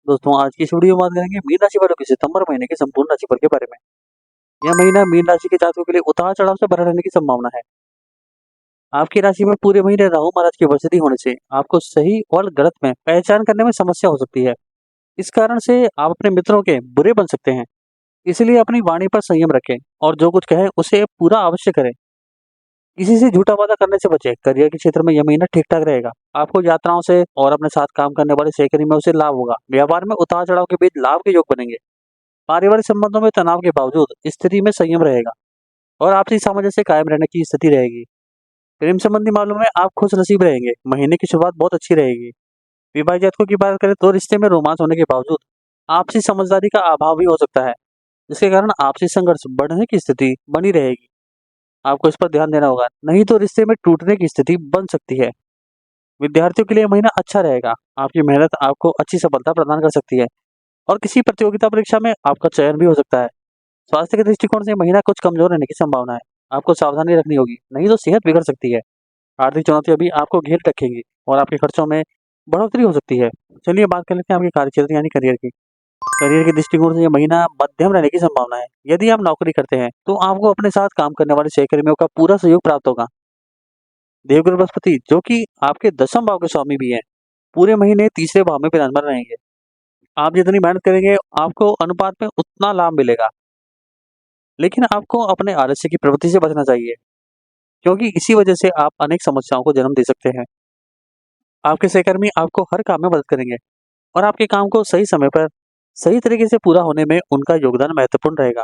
दोस्तों आज की इस वीडियो में बात करेंगे मीन राशि वालों के सितंबर महीने के संपूर्ण राशिफल के बारे में। यह महीना मीन राशि के जातकों के लिए उतार चढ़ाव से भरा रहने की संभावना है। आपकी राशि में पूरे महीने राहु महाराज की उपस्थिति होने से आपको सही और गलत में पहचान करने में समस्या हो सकती है। इस कारण से आप अपने मित्रों के बुरे बन सकते हैं। इसलिए अपनी वाणी पर संयम रखें और जो कुछ कहे उसे पूरा अवश्य करें। किसी से झूठा वादा करने से बचें। करियर के क्षेत्र में यह महीना ठीक ठाक रहेगा। आपको यात्राओं से और अपने साथ काम करने वाले सहकर्मी में उसे लाभ होगा। व्यापार में उतार चढ़ाव के बीच लाभ के योग बनेंगे। पारिवारिक संबंधों में तनाव के बावजूद स्थिति में संयम रहेगा और आपसी सामंजस्य कायम रहने की स्थिति रहेगी। प्रेम संबंधी मामलों में आप खुश नसीब रहेंगे। महीने की शुरुआत बहुत अच्छी रहेगी। विवाहित जातकों की बात करें तो रिश्ते में रोमांस होने के बावजूद आपसी समझदारी का अभाव भी हो सकता है, जिसके कारण आपसी संघर्ष बढ़ने की स्थिति बनी रहेगी। आपको इस पर ध्यान देना होगा, नहीं तो रिश्ते में टूटने की स्थिति बन सकती है। विद्यार्थियों के लिए महीना अच्छा रहेगा। आपकी मेहनत आपको अच्छी सफलता प्रदान कर सकती है और किसी प्रतियोगिता परीक्षा में आपका चयन भी हो सकता है। स्वास्थ्य के दृष्टिकोण से महीना कुछ कमजोर रहने की संभावना है। आपको सावधानी रखनी होगी, नहीं तो सेहत बिगड़ सकती है। आर्थिक चुनौतियां भी आपको घेर रखेंगी और आपके खर्चों में बढ़ोतरी हो सकती है। चलिए बात कर लेते हैं आपके कार्यक्षेत्र यानी करियर की। करियर के दृष्टिकोण से यह महीना मध्यम रहने की संभावना है। यदि आप नौकरी करते हैं तो आपको अपने साथ काम करने वाले सहकर्मियों का पूरा सहयोग प्राप्त होगा। देवगुरु बृहस्पति, जो कि आपके दसम भाव के स्वामी भी हैं, पूरे महीने तीसरे भाव में विराजमान रहेंगे। आप जितनी मेहनत करेंगे आपको अनुपात में उतना लाभ मिलेगा, लेकिन आपको अपने आलस्य की प्रवृत्ति से बचना चाहिए, क्योंकि इसी वजह से आप अनेक समस्याओं को जन्म दे सकते हैं। आपके सहकर्मी आपको हर काम में मदद करेंगे और आपके काम को सही समय पर सही तरीके से पूरा होने में उनका योगदान महत्वपूर्ण रहेगा।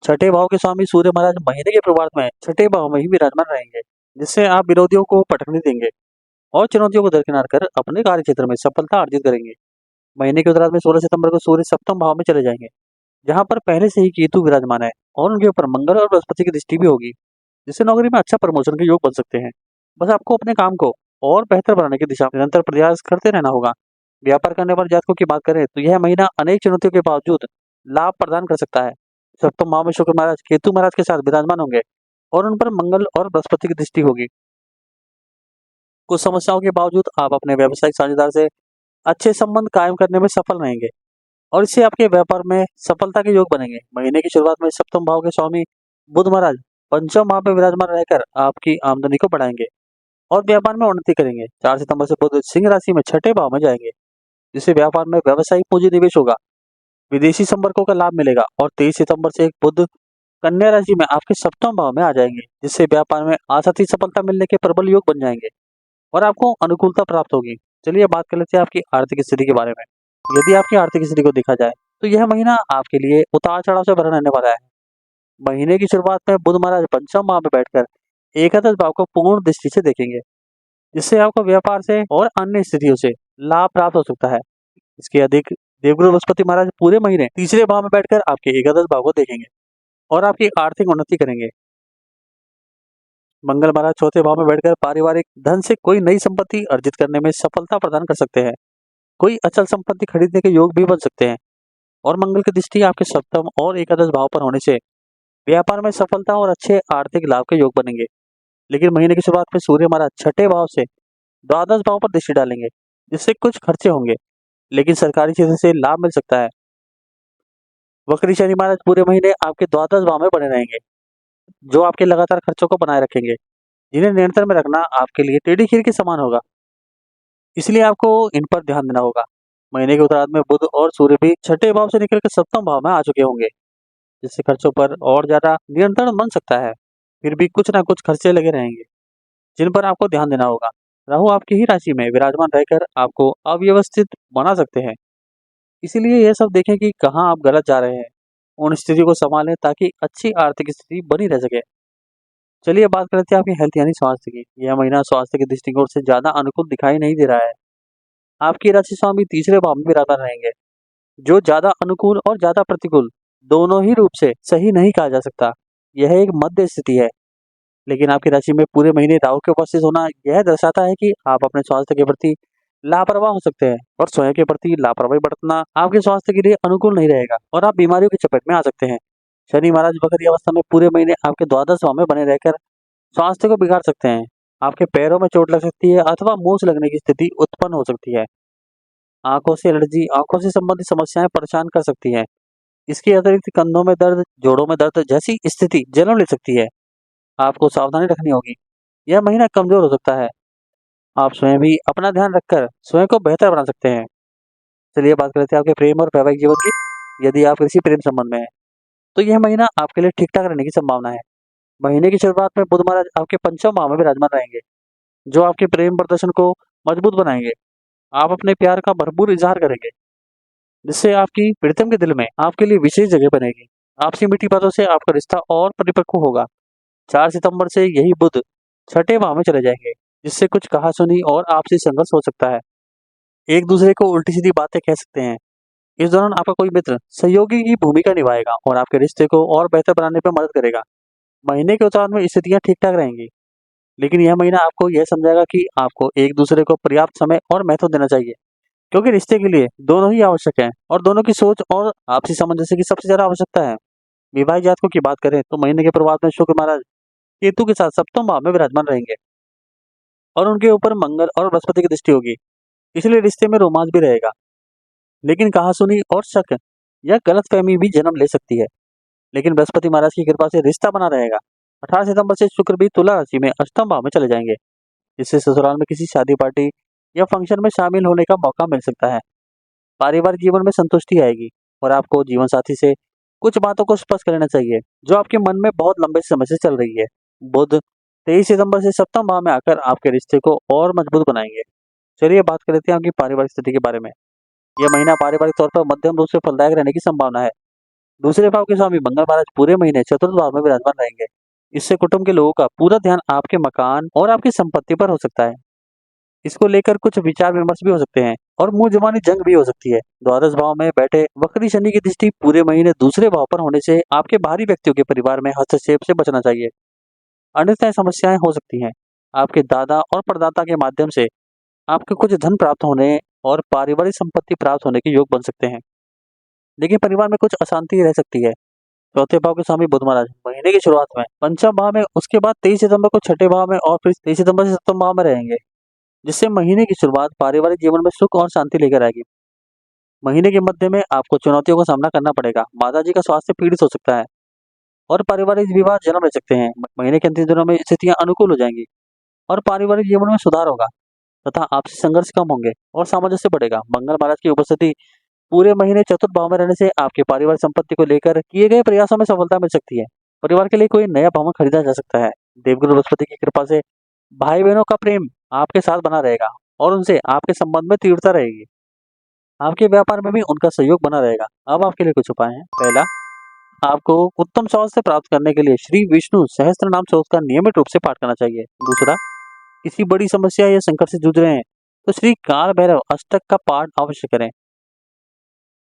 छठे भाव के स्वामी सूर्य महाराज महीने के पूर्वार्ध में छठे भाव में ही विराजमान रहेंगे, जिससे आप विरोधियों को पटकने देंगे और चुनौतियों को दरकिनार कर अपने कार्य क्षेत्र में सफलता अर्जित करेंगे। महीने के उत्तरार्ध में 16 सितंबर को सूर्य सप्तम भाव में चले जाएंगे, जहां पर पहले से ही केतु विराजमान है और उनके ऊपर मंगल और बृहस्पति की दृष्टि भी होगी, जिससे नौकरी में अच्छा प्रमोशन के योग बन सकते हैं। बस आपको अपने काम को और बेहतर बनाने की दिशा में निरंतर प्रयास करते रहना होगा। व्यापार करने वाले जातकों की बात करें तो यह महीना अनेक चुनौतियों के बावजूद लाभ प्रदान कर सकता है। सप्तम भाव में शुक्र महाराज केतु महाराज के साथ विराजमान होंगे और उन पर मंगल और बृहस्पति की दृष्टि होगी। कुछ समस्याओं के बावजूद आप अपने व्यावसायिक साझेदार से अच्छे संबंध कायम करने में सफल रहेंगे और इससे आपके व्यापार में सफलता के योग बनेंगे। महीने की शुरुआत में सप्तम भाव के स्वामी बुध महाराज पंचम भाव में विराजमान रहकर आपकी आमदनी को बढ़ाएंगे और व्यापार में उन्नति करेंगे। 4 सितंबर से बुध सिंह राशि में छठे भाव में जाएंगे, जिससे व्यापार में व्यावसायिक पूंजी निवेश होगा। विदेशी संपर्कों का लाभ मिलेगा और 23 सितंबर से एक बुध कन्या राशि में आपके सप्तम भाव में आ जाएंगे, जिससे व्यापार में आसानी सफलता मिलने के प्रबल योग बन जाएंगे और आपको अनुकूलता प्राप्त होगी। चलिए बात कर लेते हैं आपकी आर्थिक स्थिति के बारे में। यदि आपकी आर्थिक स्थिति को देखा जाए तो यह महीना आपके लिए उतार चढ़ाव से भरा रहने वाला है। महीने की शुरुआत में बुध महाराज पंचम भाव में बैठकर एकादश भाव को पूर्ण दृष्टि से देखेंगे, जिससे आपको व्यापार से और अन्य स्थितियों से लाभ प्राप्त हो सकता है। इसके अधिक देवगुरु बृहस्पति महाराज पूरे महीने तीसरे भाव में बैठकर आपके एकादश भाव को देखेंगे और आपकी आर्थिक उन्नति करेंगे। मंगल महाराज चौथे भाव में बैठकर पारिवारिक धन से कोई नई संपत्ति अर्जित करने में सफलता प्रदान कर सकते हैं। कोई अचल संपत्ति खरीदने के योग भी बन सकते हैं और मंगल की दृष्टि आपके सप्तम और एकादश भाव पर होने से व्यापार में सफलता और अच्छे आर्थिक लाभ के योग बनेंगे। लेकिन महीने की शुरुआत में सूर्य महाराज छठे भाव से द्वादश भाव पर दृष्टि डालेंगे, जिससे कुछ खर्चे होंगे, लेकिन सरकारी क्षेत्र से लाभ मिल सकता है। वक्री शनि महाराज पूरे महीने आपके द्वादश भाव में बने रहेंगे, जो आपके लगातार खर्चों को बनाए रखेंगे, जिन्हें नियंत्रण में रखना आपके लिए टेढ़ी खीर के समान होगा। इसलिए आपको इन पर ध्यान देना होगा। महीने के उत्तरार्ध में बुध और सूर्य भी छठे भाव से निकलकर सप्तम भाव में आ चुके होंगे, जिससे खर्चों पर और ज्यादा नियंत्रण बन सकता है। फिर भी कुछ ना कुछ खर्चे लगे रहेंगे, जिन पर आपको ध्यान देना होगा। राहु आपकी ही राशि में विराजमान रहकर आपको अव्यवस्थित बना सकते हैं, इसीलिए यह सब देखें कि कहाँ आप गलत जा रहे हैं। उन स्थितियों को संभालें ताकि अच्छी आर्थिक स्थिति बनी रह सके। चलिए बात करते हैं आपकी हेल्थ यानी स्वास्थ्य की। यह महीना स्वास्थ्य के दृष्टिकोण से ज्यादा अनुकूल दिखाई नहीं दे रहा है। आपकी राशि स्वामी तीसरे भाव में विराजमान रहेंगे, जो ज्यादा अनुकूल और ज्यादा प्रतिकूल दोनों ही रूप से सही नहीं कहा जा सकता। यह एक मध्य स्थिति है, लेकिन आपकी राशि में पूरे महीने राहु के उपस्थित होना यह दर्शाता है कि आप अपने स्वास्थ्य के प्रति लापरवाह हो सकते हैं और स्वयं के प्रति लापरवाही बरतना आपके स्वास्थ्य के लिए अनुकूल नहीं रहेगा और आप बीमारियों की चपेट में आ सकते हैं। शनि महाराज वक्री अवस्था में पूरे महीने आपके द्वादश भाव में बने रहकर स्वास्थ्य को बिगाड़ सकते हैं। आपके पैरों में चोट लग सकती है अथवा मूंछ लगने की स्थिति उत्पन्न हो सकती है। आंखों से एलर्जी, आंखों से संबंधित समस्याएं परेशान कर सकती हैं। इसके अतिरिक्त कंधों में दर्द, जोड़ों में दर्द जैसी स्थिति जन्म ले सकती है। आपको सावधानी रखनी होगी। यह महीना कमजोर हो सकता है। आप स्वयं भी अपना ध्यान रखकर स्वयं को बेहतर बना सकते हैं। चलिए बात करते हैं आपके प्रेम और वैवाहिक जीवन की। यदि आप किसी प्रेम संबंध में हैं, तो यह महीना आपके लिए ठीक-ठाक रहने की संभावना है। महीने की शुरुआत में बुध महाराज आपके पंचम भाव में विराजमान रहेंगे, जो आपके प्रेम प्रदर्शन को मजबूत बनाएंगे। आप अपने प्यार का भरपूर इजहार करेंगे, जिससे आपकी प्रीतम के दिल में आपके लिए विशेष जगह बनेगी। आपसी मीठी बातों से आपका रिश्ता और परिपक्व होगा। 4 सितंबर से यही बुध छठे भाव में चले जाएंगे, जिससे कुछ कहासुनी और आपसी संघर्ष हो सकता है। एक दूसरे को उल्टी सीधी बातें कह सकते हैं। इस दौरान आपका कोई मित्र सहयोगी की भूमिका निभाएगा और आपके रिश्ते को और बेहतर बनाने में मदद करेगा। महीने के उत्तरार्ध में स्थितियां ठीक ठाक रहेंगी, लेकिन यह महीना आपको यह समझाएगा कि आपको एक दूसरे को पर्याप्त समय और महत्व देना चाहिए, क्योंकि रिश्ते के लिए दोनों ही आवश्यक हैं और दोनों की सोच और आपसी सामंजस्य की सबसे ज्यादा आवश्यकता है। विवाहित जातकों की बात करें तो महीने के प्रभाव में शुक्र महाराज केतु के साथ सप्तम भाव में विराजमान रहेंगे और उनके ऊपर मंगल और बृहस्पति की दृष्टि होगी, इसलिए रिश्ते में रोमांच भी रहेगा। लेकिन कहासुनी और शक या गलतफहमी भी जन्म ले सकती है, लेकिन बृहस्पति महाराज की कृपा से रिश्ता बना रहेगा। 18 सितंबर से शुक्र भी तुला राशि में अष्टम भाव में चले जाएंगे, जिससे ससुराल में किसी शादी पार्टी या फंक्शन में शामिल होने का मौका मिल सकता है। पारिवारिक जीवन में संतुष्टि आएगी और आपको जीवन साथी से कुछ बातों को स्पष्ट कर लेना चाहिए, जो आपके मन में बहुत लंबे समय से चल रही है। बुध 23 सितंबर से सप्तम भाव में आकर आपके रिश्ते को और मजबूत बनाएंगे। चलिए बात कर लेते हैं आपकी पारिवारिक स्थिति के बारे में। यह महीना पारिवारिक तौर पर मध्यम रूप से फलदायक रहने की संभावना है। दूसरे भाव के स्वामी मंगल महाराज पूरे महीने चतुर्थ भाव में विराजमान रहेंगे। इससे कुटुंब के लोगों का पूरा ध्यान आपके मकान और आपकी संपत्ति पर हो सकता है। इसको लेकर कुछ विचार विमर्श भी हो सकते हैं और मुंह जुबानी जंग भी हो सकती है। द्वादश भाव में बैठे वक्री शनि की दृष्टि पूरे महीने दूसरे भाव पर होने से आपके बाहरी व्यक्तियों के परिवार में हस्तक्षेप से बचना चाहिए, अन्यथा समस्याएं हो सकती हैं। आपके दादा और परदादा के माध्यम से आपको कुछ धन प्राप्त होने और पारिवारिक संपत्ति प्राप्त होने के योग बन सकते हैं, लेकिन परिवार में कुछ अशांति रह सकती है। चौथे भाव के स्वामी बुध महाराज महीने की शुरुआत में पंचम भाव में, उसके बाद 23 सितंबर को छठे भाव में और फिर 23 सितंबर से सप्तम भाव में रहेंगे, जिससे महीने की शुरुआत पारिवारिक जीवन में सुख और शांति लेकर आएगी। महीने के मध्य में आपको चुनौतियों का सामना करना पड़ेगा। माताजी का स्वास्थ्य पीड़ित हो सकता है और पारिवारिक विवाद जन्म ले सकते हैं। महीने के अंतिम दिनों में स्थितियां अनुकूल हो जाएंगी और पारिवारिक जीवन में सुधार होगा तथा आपसी संघर्ष कम होंगे और सामंजस्य बढ़ेगा। मंगल महाराज की उपस्थिति पूरे महीने चतुर्थ भाव में रहने से आपके पारिवारिक संपत्ति को लेकर किए गए प्रयासों में सफलता मिल सकती है। परिवार के लिए कोई नया भवन खरीदा जा सकता है। देवगुरु बृहस्पति की कृपा से भाई बहनों का प्रेम आपके साथ बना रहेगा और उनसे आपके संबंध में तीव्रता रहेगी। आपके व्यापार में भी उनका सहयोग बना रहेगा। अब आपके लिए कुछ उपाय हैं। पहला, आपको उत्तम स्वास्थ्य प्राप्त करने के लिए श्री विष्णु सहस्त्र नाम स्तोत्र का नियमित रूप से पाठ करना चाहिए। दूसरा, किसी बड़ी समस्या या संकट से जूझ रहे हैं तो श्री काल भैरव अष्टक का पाठ अवश्य करें।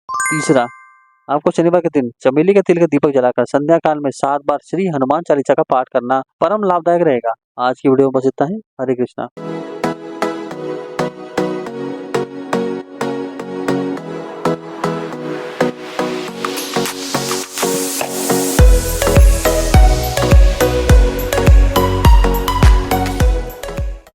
तीसरा, आपको शनिवार के दिन चमेली के तिल का दीपक जलाकर संध्या काल में 7 बार श्री हनुमान चालीसा का पाठ करना परम लाभदायक रहेगा। आज की वीडियो में बस इतना ही। हरे कृष्णा।